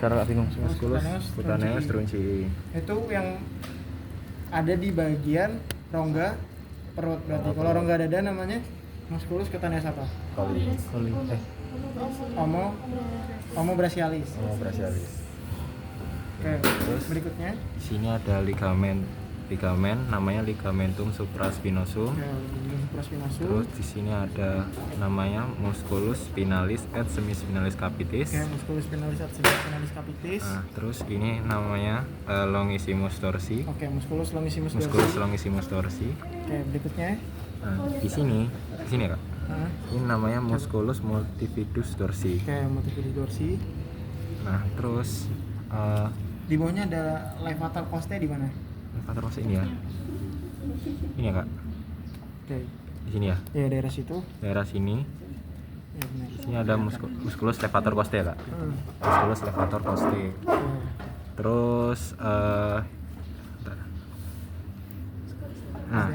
Cara bingung musculus, cutaneus, trunci. Itu yang ada di bagian rongga perut berarti. Kalau rongga dada namanya musculus cutaneus apa? Coli. Omo brachialis. Oh, brachialis. Oke, Terus berikutnya. di sini ada ligamen namanya ligamentum supraspinosum. Oke, supraspinatum. Terus di sini ada namanya musculus spinalis et semispinalis capitis. Oke, musculus spinalis et semispinalis capitis. Nah, terus ini namanya longissimus dorsi. Oke, musculus longissimus dorsi. Musculus longissimus dorsi. Oke, berikutnya. Nah, di sini Kak. Nah, Ini namanya musculus multifidus dorsi. oke, multifidus dorsi. Nah, terus Di bawahnya ada levator costae di mana? levator costae ini ya. Ini ya, Kak. Oke. Di sini ya. Ya, daerah situ. Daerah sini. Ya, benar. Di sini ada musculus levator costae, Kak. Musculus levator costae. Oke. Terus bentar. Nah,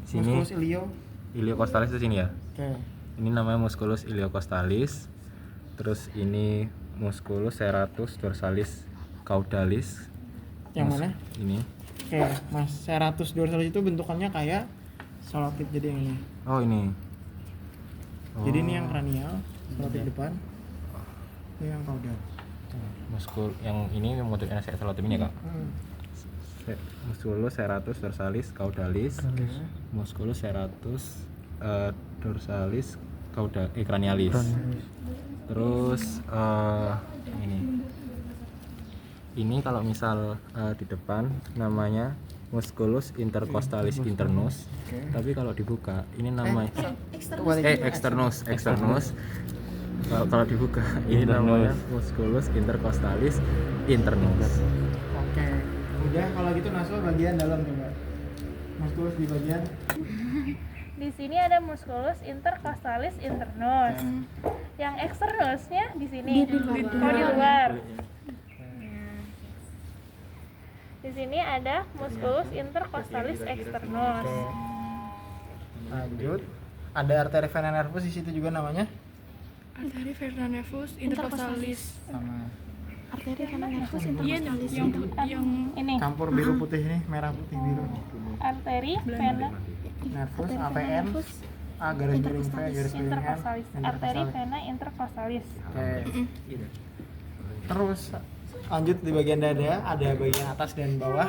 sini Musculus iliocostalis itu sini ya. Oke. Ini namanya musculus iliocostalis. Terus ini musculus serratus dorsalis caudalis. Yang mana? Ini. Oke, Mas, serratus dorsalis itu bentukannya kayak selotip, jadi yang ini. Oh, ini. Jadi ini yang kranial, selotip depan. Ini yang kaudal. Yang ini bentuknya kayak selotip ini ya, Kak. Musculus serratus dorsalis caudalis. Oke. Musculus serratus dorsalis cranialis. Terus ini kalau misal di depan namanya musculus intercostalis internus. Oke. Tapi kalau dibuka ini namanya Externus. externus. Kalau dibuka ini namanya musculus intercostalis internus. Oke. Udah, kalau gitu Naswa bagian dalam coba. Musculus di bagian. Di sini ada musculus intercostalis internus. Yang externusnya di sini. Oh, di luar. Di sini ada musculus intercostalis externus. Lanjut. Ada arteri vena nervus di situ juga namanya. Arteri vena nervus intercostalis. Sama. Arteri vena nervus Iya, intercostalis. yang Ini Campur biru putih ini, merah putih biru. arteri vena Nervus AVN. A garis miring V garis miring N. intercostalis. Arteri vena intercostalis. Oke. Terus lanjut di bagian dada, ada bagian atas dan bawah.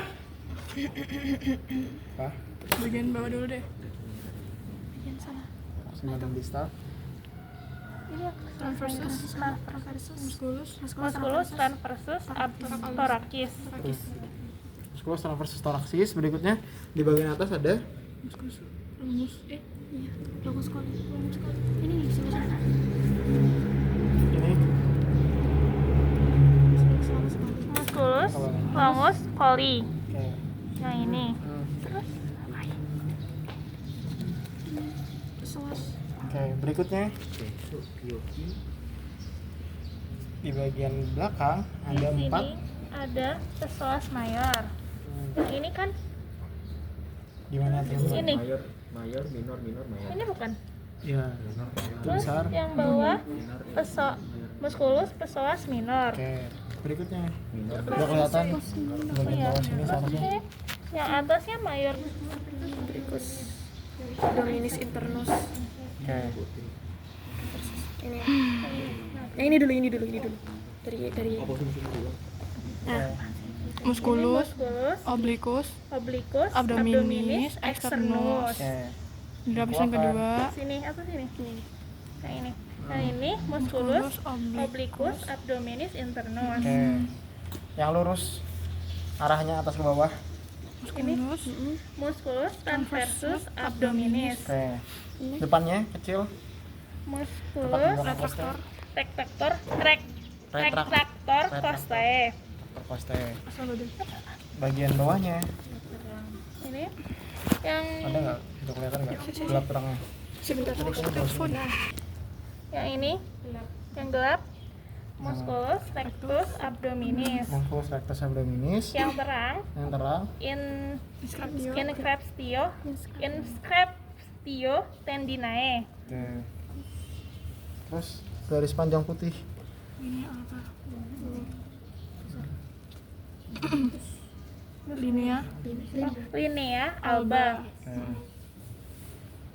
Apa? bagian bawah dulu deh. Bagian sana. Semacam distal. Ini Transversus, musculus, musculus transversus thoracis. Musculus transversus thoracis. Berikutnya di bagian atas ada musculus, longus, Iya, longus coli. Ini nih, sini sana. ini. Musculus longus coli. Oke. Yang ini. Pesoas. Oke, berikutnya di bagian belakang Di ada sini 4. ada psoas mayor. Yang ini kan Gimana tuh? ini. Mayor, minor, mayor. Ini bukan. Ya, itu Terus besar. yang bawah musculus psoas minor. Oke, berikutnya udah kelihatan bagian Iya. bawah sini seharusnya. Oke. Yang atasnya mayor. Tricus. Abdominis internus. Oke. Ini ya. Yang ini dulu. Dari musculus, Musculus obliquus, obliquus Abdominis, externus. Oke. di lapisan kedua, Sini apa sini? Yang ini. Yang ini musculus obliquus abdominis internus. Oke. Yang lurus arahnya atas ke bawah. musculus, Musculus transversus abdominis. Oke. Depannya kecil. Musculus Retraktor. retractor costae. Costae. Bagian bawahnya Ini yang ada nggak? Udah kelihatan nggak? Gelap terangnya. sebentar. yang ini yang gelap musculus rectus abdominis. Musculus rectus abdominis. Yang terang Yang terang. inscriptio tendinae. Oke. Terus garis panjang putih. ini apa? Linea. Linea alba.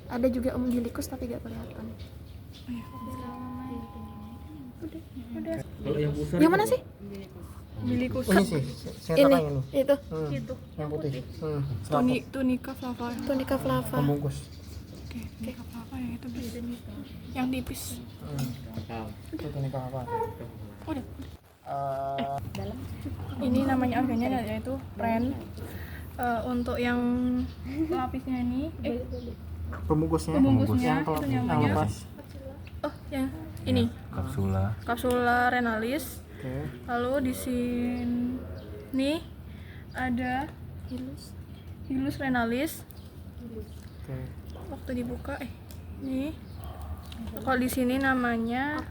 Ada juga umbilikus tapi gak kelihatan. Yang mana sih? Umbilikus. Ini sih, singkat yang ini. Itu. Gitu. Yang putih. Tunika flava. Tunica flava. Pembungkus. Oke, tunika flava yang itu bisa. Yang tipis. Itu tunika apa? Udah. Eh, Ini namanya organnya yaitu pren. Untuk yang lapisnya ini, pembungkusnya. pembungkusnya Yang itu yang namanya lepas. oh yang ini Kapsula. kapsula renalis. Oke. Lalu di sini ada hilus renalis. Oke. Waktu dibuka ini kalau di sini namanya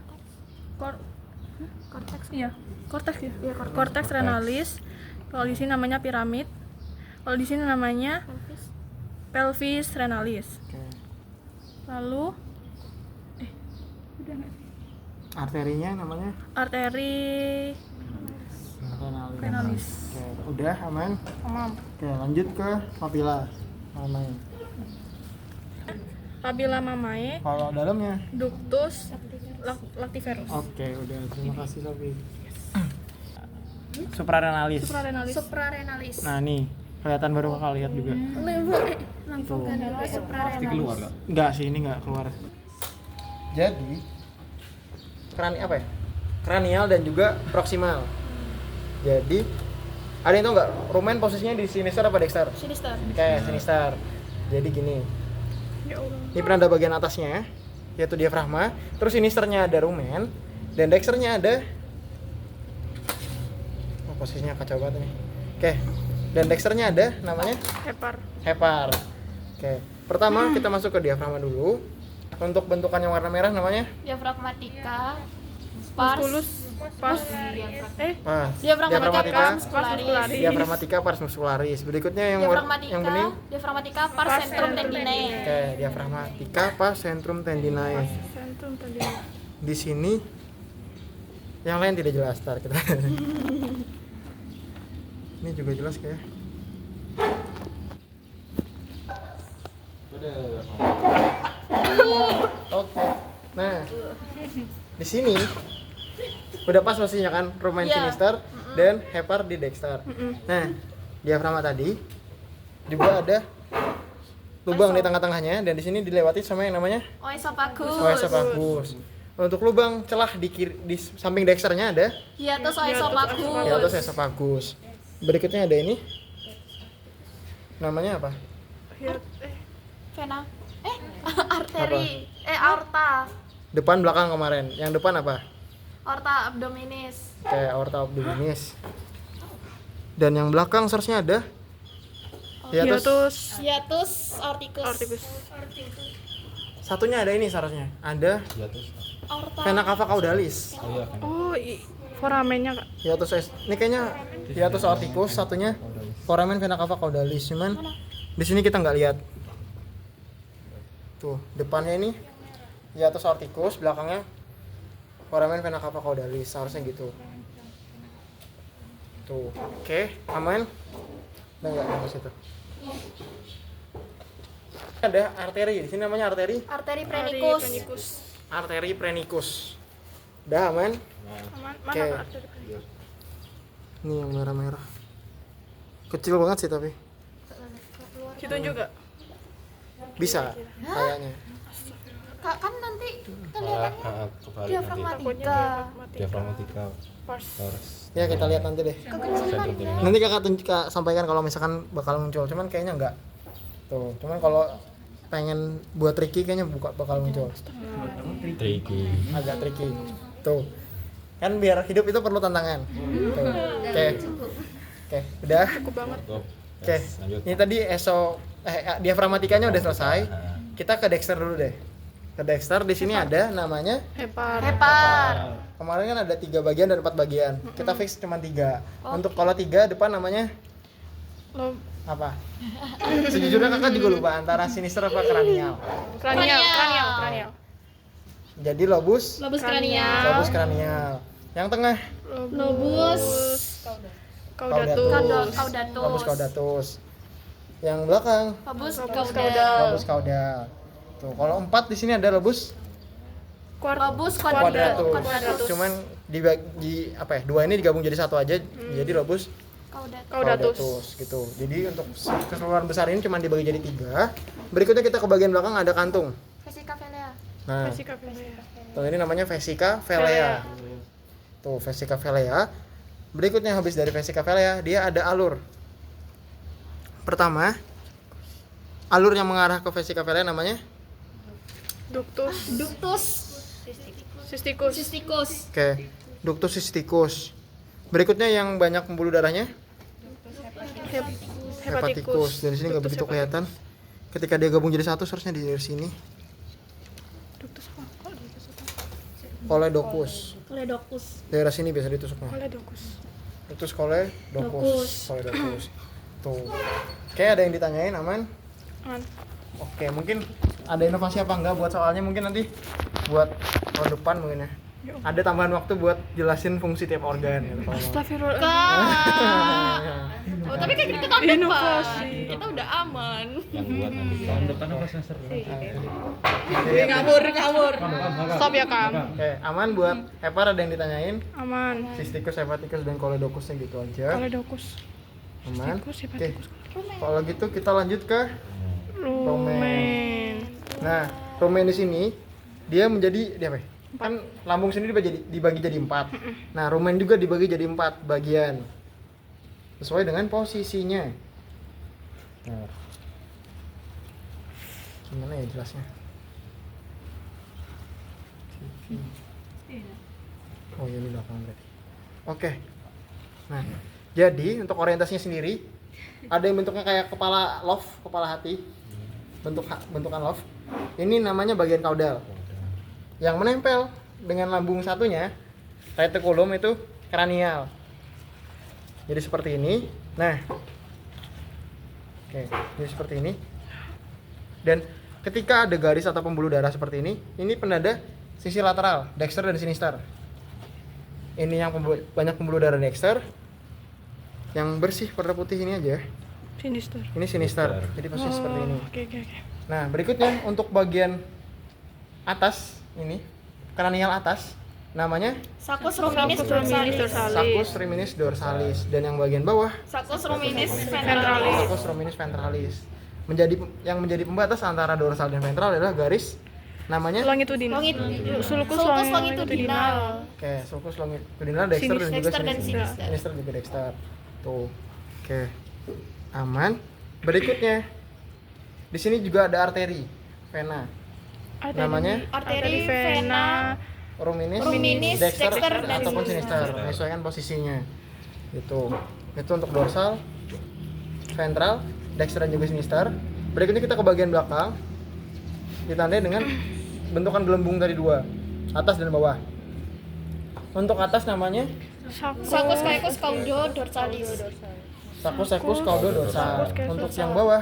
cortex ya cortex renalis. Kalau di sini namanya piramid. Kalau di sini namanya pelvis renalis. Oke. Lalu Arterinya namanya arteri renalis. Oke, udah aman. Aman. Oke, lanjut ke papila. Aman. Papilla mamae, Kalau dalamnya. ductus lactiferus. Oke, udah. Terima kasih Sofi. Suprarenalis. Suprarenalis. Suprarenalis. Nah, nih kelihatan baru kakak lihat juga. Limfogadralis suprarenalis. Enggak sih, ini enggak keluar. Jadi apa ya? Kranial dan juga proksimal. Jadi ada yang tau nggak? Rumen posisinya di sinister apa dexter? Sinister. Kayak sinister. Jadi gini. Ini penanda bagian atasnya, yaitu diafragma. Terus sinisternya ada rumen dan dexternya ada. Oh, posisinya kacau banget nih. Oke. Dan dexternya ada namanya hepar. Oke. Pertama kita masuk ke diafragma dulu. Untuk bentukan yang warna merah namanya Diafragmatika. Pars. pas. Diafragmatika muscularis. Diafragmatika pars muscularis. Berikutnya yang bening. Diafragmatika pars centrum tendinae. Oke, diafragmatika pars centrum tendinae. Di sini yang lain tidak jelas, tar kita. Ini juga jelas kayak. Oke. Nah, di sini udah pas posisinya kan, rumen sinister dan hepar di dexter. Nah, diafragma tadi juga ada lubang di tengah-tengahnya dan di sini dilewati sama yang namanya Oesophagus. oesophagus. Untuk lubang celah di samping dexternya ada Hiatus oesophagus. hiatus oesophagus. Berikutnya ada ini. Namanya apa? Vena. Arteri. Aorta. Depan belakang kemarin. Yang depan apa? Aorta abdominis. Kayak aorta abdominis. Dan yang belakang seharusnya ada hiatus. Hiatus aorticus. Satunya ada ini seharusnya. Ada Aorta. vena cava caudalis. Oh, foramennya Kak. Ini kayaknya hiatus aorticus, satunya foramen vena cava caudalis. Cuman di sini kita nggak lihat. Tuh, depannya ini hiatus aorticus, belakangnya foramen vena cava caudalis. Harusnya gitu. Tuh, oke, aman. Udah nggak di situ. Ada arteri, di sini namanya arteri. Arteri prenicus. Arteri prenicus. Udah aman? Oke. Ini yang merah-merah. Kecil banget sih tapi. Situ juga. Bisa kayaknya. Kak, kan nanti kelihatannya diafragmatika. Diafragmatika Pars. Ya kita lihat nanti deh. Kekecilan ya. Nanti kakak sampaikan kalau misalkan bakal muncul. Cuman kayaknya enggak. Tuh, cuman kalau pengen buat tricky kayaknya bakal muncul. Tricky. Agak tricky. Tuh. Kan biar hidup itu perlu tantangan. Tuh. Oke. Oke, udah. Cukup banget. Oke. Ini tadi diafragmatikanya udah selesai. Kita ke dexter dulu deh. Ke dexter di sini ada namanya Hepar. kemarin kan ada 3 bagian dan 4 bagian. Kita fix cuma 3. Untuk kalau 3 depan namanya apa? Sejujurnya kakak juga lupa antara sinister apa kranial. Kranial. Jadi lobus Lobus kranial. kranial. Yang tengah Lobus Caudatus. Lobus caudatus. Yang belakang Lobus Lobus caudal. lobus caudal. Tuh, kalau 4 di sini ada lobus Lobus quadratus. quadratus. Cuman dibagi apa ya? Dua ini digabung jadi satu aja. Jadi lobus Caudatus. gitu. Jadi untuk keseluruhan besar ini cuma dibagi jadi 3. Berikutnya kita ke bagian belakang ada kantung. Vesica velea. Nah, Vesica velea. tuh ini namanya vesica velea. Tuh, vesica velea. Berikutnya habis dari vesica velea, dia ada alur. Pertama, alur yang mengarah ke vesica velea namanya Ductus Ductus cysticus. cysticus. oke, ductus cysticus. Berikutnya yang banyak pembuluh darahnya hepatikus. Dan di sini nggak Ductus begitu hepaticus. kelihatan. Ketika dia gabung jadi satu, seharusnya di sini. Ductus apa? Kok ductus apa? Choledocus. Choledocus. Daerah sini biasa ditusuknya. Choledocus. Ductus choledocus. Docus. Choledocus. Tuh. Oke, ada yang ditanyain, aman? Aman. Oke, mungkin ada inovasi apa enggak buat soalnya, mungkin nanti buat tahun depan mungkin ya. Ada tambahan waktu buat jelasin fungsi tiap organ gitu. kalau mau. Astagfirullah. Oh, tapi kan kita tahun depan. Inovasi. Kita udah aman. Yang buat nanti tahun depan apa semester? Ngawur. Stop ya, Kang. Oke, aman buat hepar ada yang ditanyain? Aman. Cysticus, hepatikus dan choledocusnya gitu aja. Choledocus. Aman. Cysticus, Oke. hepatikus. Kalau gitu kita lanjut ke Rumen. nah, rumen di sini dia menjadi dia apa? Ya? Kan lambung sini dibagi jadi 4. Nah, rumen juga dibagi jadi 4 bagian. Sesuai dengan posisinya. Nah. Gimana ya jelasnya? Oh, ini belakang berarti. Oke. Nah, jadi untuk orientasinya sendiri ada yang bentuknya kayak kepala love, kepala hati. Bentukan love. Ini namanya bagian kaudal. Yang menempel dengan lambung satunya retikulum itu kranial. Jadi seperti ini. Nah. Oke, jadi seperti ini. Dan ketika ada garis atau pembuluh darah seperti ini penanda sisi lateral, dexter dan sinister. Ini yang banyak pembuluh darah dexter. Yang bersih warna putih ini aja. Sinister. Ini sinister. Jadi pasti seperti ini. Oke. Nah, berikutnya untuk bagian atas ini, kranial atas, namanya Sacus ruminis Ruminis dorsalis. dorsalis. sacus reminis dorsalis, dan yang bagian bawah Sacus ruminis Ventralis. ventralis. sacus reminis ventralis. Yang menjadi pembatas antara dorsal dan ventral adalah garis namanya Longitudinal. Sulcus longitudinal. oke, sulcus longitudinal, dexter dan juga Dexter dan sinister. sinister. Sinister juga dexter. Tuh. Oke. Aman. Berikutnya di sini juga ada arteri, vena. Namanya Arteri vena ruminis, dexter, dexter, dan ataupun sinister. sinister, menyesuaikan posisinya. Itu untuk dorsal, ventral, dexter dan juga sinister. Berikutnya kita ke bagian belakang, ditandai dengan bentukan gelembung dari 2, atas dan bawah. Untuk atas namanya Sacus caecus caudo dorsalis. sacus caudo dorsal. Untuk yang bawah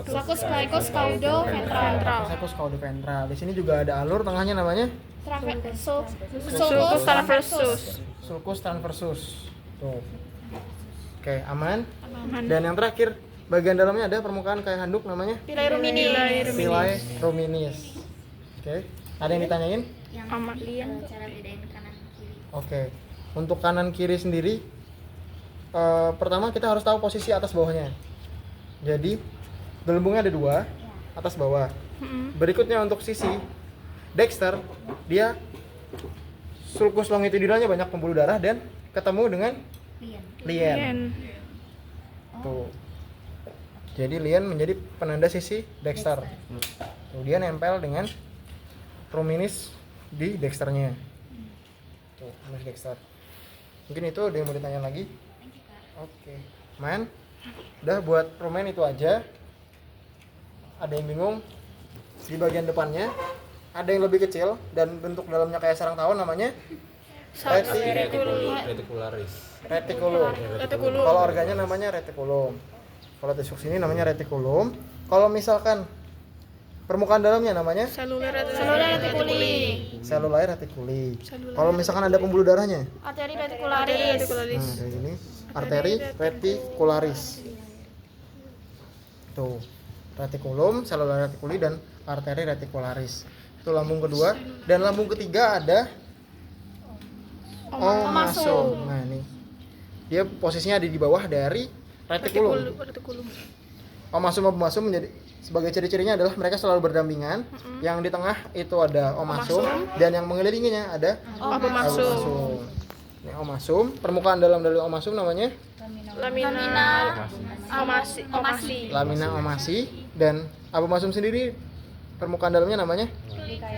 Sacus caecus caudo ventral. sacus caudo ventral. Di sini juga ada alur, tengahnya namanya Sulcus transversus. sulcus transversus. Tuh. Oke, aman. Aman. Dan yang terakhir, bagian dalamnya ada permukaan kayak handuk namanya Pilae ruminis. pilae ruminis. Oke, ada yang ditanyain? Aman. Cara bedain kanan kiri. Oke, untuk kanan kiri sendiri, pertama kita harus tahu posisi atas bawahnya. Jadi gelembungnya ada 2, atas bawah. Berikutnya untuk sisi dexter, dia sulcus longitudinalnya banyak pembuluh darah dan ketemu dengan lien. Yen. Tuh. Jadi lien menjadi penanda sisi dexter. Tuh, dia nempel dengan ruminis di dexternya. Tuh, ruminis dexter. Mungkin itu ada yang mau ditanya lagi? Oke. Man, udah buat rumen itu aja. Ada yang bingung? Di bagian depannya ada yang lebih kecil dan bentuk dalamnya kayak sarang tawon, namanya Reticularis. reticulum. Kalau organnya namanya reticulum. Kalau tusuk sini namanya reticulum. Kalau misalkan permukaan dalamnya namanya Seluler reticuli. celluli reticuli. Kalau misalkan ada pembuluh darahnya, Arteri reticularis. nah kayak gini, arteri reticularis. Tuh, reticulum, salular reticuli dan arteri reticularis. Itu lambung kedua. Dan lambung ketiga ada omasum. Nah, ini dia posisinya ada di bawah dari reticulum. Omasum menjadi sebagai ciri-cirinya adalah mereka selalu berdampingan. Yang di tengah itu ada omasum dan yang mengelilinginya ada abomasum. Ini omasum, permukaan dalam dari omasum namanya Lamina lamina omasi, dan abomasum sendiri permukaan dalamnya namanya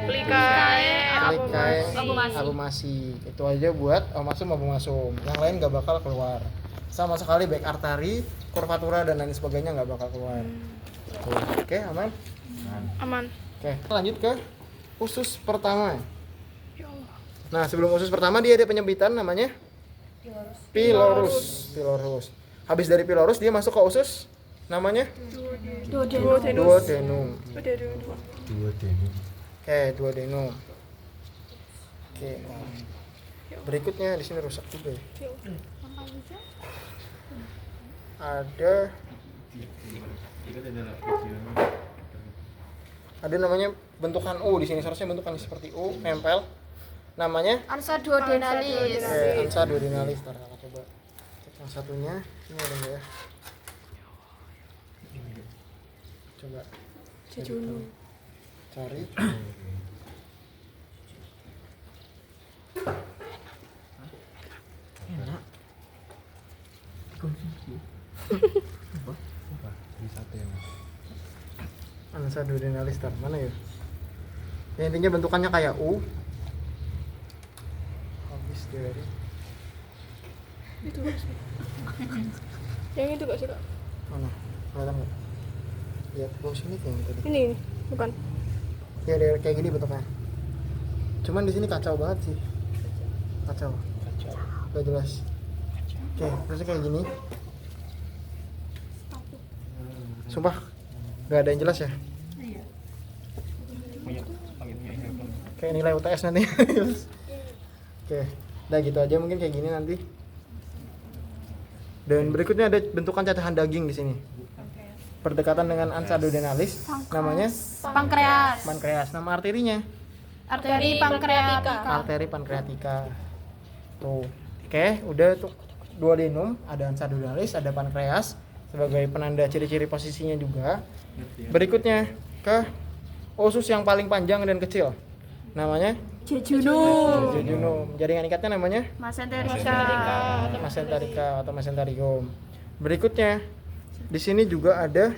plicae abomasi. Itu aja buat omasum abomasum. Yang lain nggak bakal keluar sama sekali, baik arteri, kurvatura dan lain sebagainya nggak bakal keluar. Oke, aman. Oke, lanjut ke usus pertama. Nah, sebelum usus pertama dia ada penyempitan namanya pilorus. Habis dari pilorus dia masuk ke usus namanya duodenum. Duodenum. Oke. Berikutnya di sini rusak juga ya. Ada namanya bentukan U di sini, seharusnya bentukan seperti U nempel. Namanya Ansa duodenalis. ansa duodenalis. Ntar kita coba cek yang satunya. Ini ada nggak ya? Coba cari. Ansa duodenalis, tar mana ya? Ya, intinya bentukannya kayak U. Habis dari Itu yang itu gak sih kak? mana? Kelihatan nggak? Ya, bawah sini kayaknya tadi. Ini bukan. Ya, dia kayak gini bentuknya. Cuman di sini kacau banget sih. Kacau. Gak jelas. Oke, terusnya kayak gini. Sumpah, gak ada yang jelas ya. Kayak nilai UTS nanti. Oke, udah gitu aja mungkin kayak gini nanti. Dan berikutnya ada bentukan cacahan daging di sini. Berdekatan dengan ansa duodenalis, namanya pankreas. Nama arterinya Arteri pankreatika. arteri pankreatika. Tuh. Oke, udah tuh duodenum, ada ansa duodenalis, ada pankreas sebagai penanda ciri-ciri posisinya juga. Berikutnya ke usus yang paling panjang dan kecil. Namanya jejunum. Jaringan ikatnya namanya mesenterica atau mesentarium. Berikutnya di sini juga ada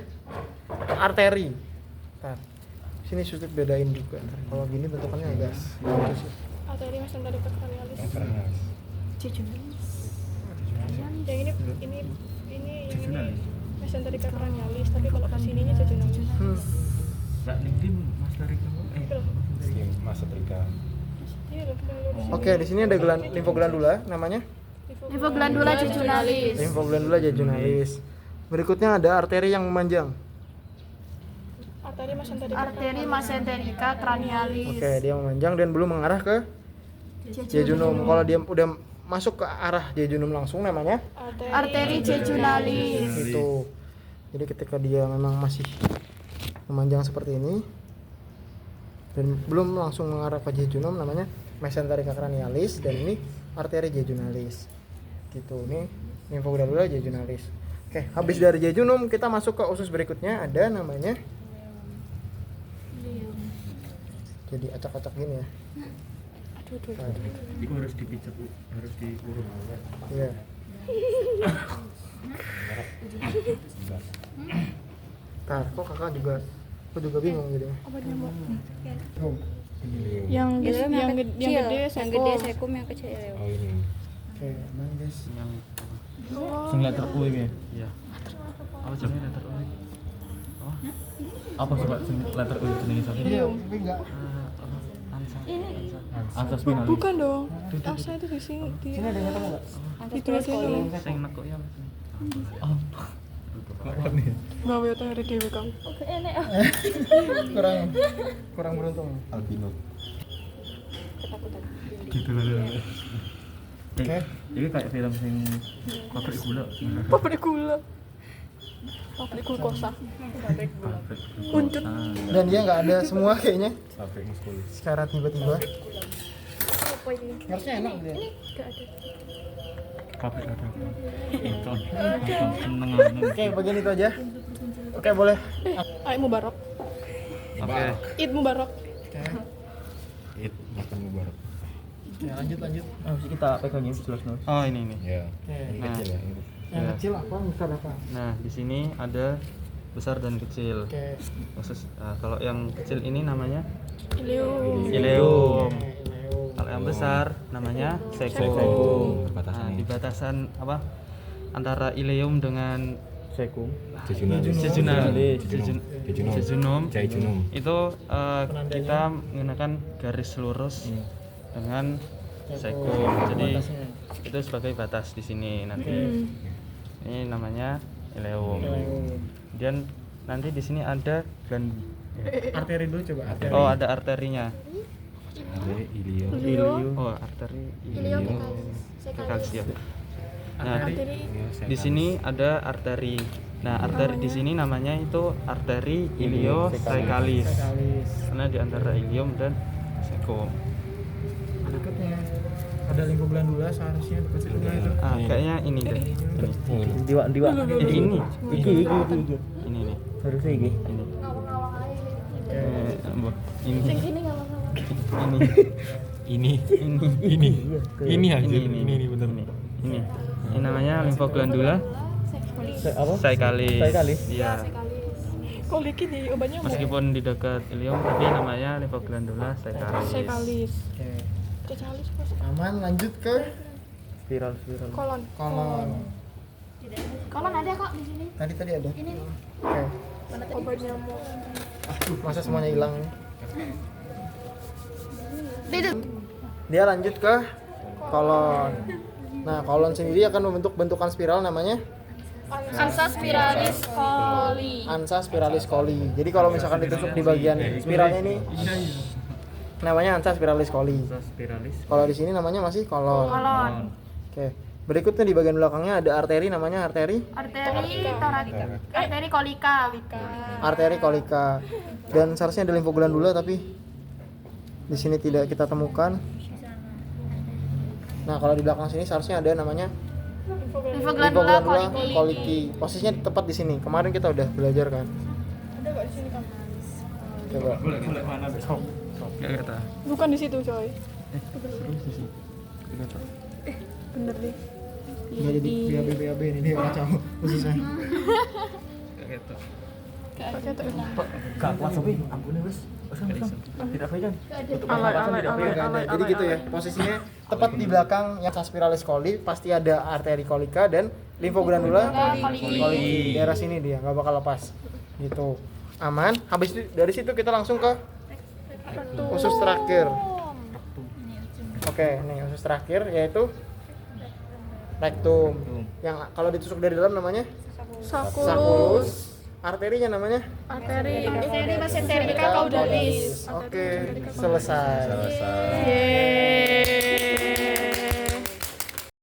arteri. Ntar, sini sulit bedain juga. Ntar, kalau gini bentukannya agak bagus sih. Arteri mesenterica cranialis. Yang ini yang ini mesenterica cranialis, tapi kalau kesininya jejunalis. Mas Trika. Iya loh, yang lurus. Oke, di sini ada limfoglandula namanya Limfoglandula jejunalis. limfoglandula jejunalis. Berikutnya ada arteri yang memanjang. Arteri mesenterica cranialis. Oke, dia memanjang dan belum mengarah ke jejunum. Kalau dia udah masuk ke arah jejunum langsung namanya Arteri jejunalis. itu. Jadi ketika dia memang masih memanjang seperti ini dan belum langsung mengarah ke jejunum namanya mesenterica cranialis, dan ini arteri jejunalis. Gitu. Ini limfoglandula jejunalis. Oke, habis dari jejunum kita masuk ke usus berikutnya, ada namanya jadi acak-acak gini ya. Itu harus dipijat, harus diurut. Iya. Ntar, kok kakak juga, aku juga bingung gitu. Yang gede sekum, yang kecil. Oh ini. Oke, aman guys. Sing letter U ini. Iya. Apa jenenge letter U? Oh. Apa sih Pak letter U jenenge sapa? Iya, tapi enggak. Ansa spinalis. bukan dong. Asa itu di sini. Sini ada yang ketemu enggak? Itu aja dong. Sing nekuk ya. Oh. Gawe otak hari dewe kamu. Kurang beruntung. Albino. Gitu lah. Oke. Ini kayak film sing pabrik gula. Pabrik gula. Pabrik glukosa. Pabrik Uncut. Dan dia nggak ada semua kayaknya Pabrik muskulis. secara tiba-tiba. Apa ini? Harusnya enak dia. Gak ada. Pabrik ada. Ikan. Seneng. Oke, bagian itu aja. Oke, boleh. Ayo Mubarak. Oke. Id Mubarak. Oke. Makan mubarak. Ya, lanjut. Harus kita pegangin jelas nih. Oh, ini. Ya. Oke. Ini Nah. kecil ya. Ini. Yang Ya. kecil apa? Besar apa? Nah, di sini ada besar dan kecil. Oke. Khusus kalau yang kecil ini namanya Ilium. ileum. Oke, Kalau yang besar namanya Seko. sekum. Batasan. Nah, di batasan apa antara ileum dengan sekum. Jejunum. Jejunum. Jejunum. Itu Penandanya. kita menggunakan garis lurus dengan sekum. Jadi Batasnya. itu sebagai batas di sini nanti. Ini namanya ileum. Dan nanti di sini ada Arteri dulu coba. Arteri. oh ada arterinya. Ada ilio. Ilium. Oh, arteri Ilium kalsium. Nah, Arteri. di sini ada arteri. Nah, arteri di sini namanya itu arteri iliosaikalis. Sekalis. Karena di antara ilium dan sekum. Berikutnya ada limfoglandula seharusnya dekat sebelah itu. Ah, kayaknya ini deh. Ini. Diwa. Ini. Ini nih. Harusnya ini. Ini. ngawang-ngawang aja. Ini. Sing sini ngawang-ngawang. Ini. Ini. Ini aja. Ini bener. Ini. Ini namanya limfoglandula Apa? saikalis. Iya. Kok dikit nih obatnya mau? Meskipun di dekat ilium tapi namanya limfoglandula saikalis. Sekalis. Oke. Sekalis pas. Aman, lanjut ke Spiral. Kolon. kolon. Kolon ada kok di sini. Tadi ada. Ini nih. Oke. Obat nyamuk. Masa semuanya hilang nih? Dia lanjut ke kolon. Nah, kolon sendiri akan membentuk bentukan spiral namanya Ansa spiralis coli. ansa spiralis coli. Jadi kalau misalkan ditusuk di bagian spiralnya ini namanya ansa spiralis coli. Spiralis. Kalau di sini namanya masih kolon. Kolon. Oke. Berikutnya di bagian belakangnya ada arteri namanya arteri Arteri kolika. arteri kolika. Dan seharusnya ada limfoglandula tapi di sini tidak kita temukan. Nah, kalau di belakang sini seharusnya ada namanya Limfoglandula koliki. Posisinya tepat di sini. Kemarin kita udah belajar kan. Ada nggak di sini kan? Coba. Mana besok? Enggak kata. Bukan di situ coy. Bener deh. Nggak jadi BAB ini dia kacau khususnya. Enggak kata. Kayak tuh. Gak kuat tapi ampun wes. Tidak pegang. Jadi gitu ya. Posisinya tepat di belakang yang spiralis coli pasti ada arteri kolika dan limfoglandula koliki. Daerah sini dia nggak bakal lepas. Gitu. Aman. Habis itu dari situ kita langsung ke usus terakhir. Oke, nih usus terakhir yaitu rektum. Yang kalau ditusuk dari dalam namanya sakulus. Arterinya namanya Arteri. mesenterica caudalis. Oke, selesai. Selesai. Yeay.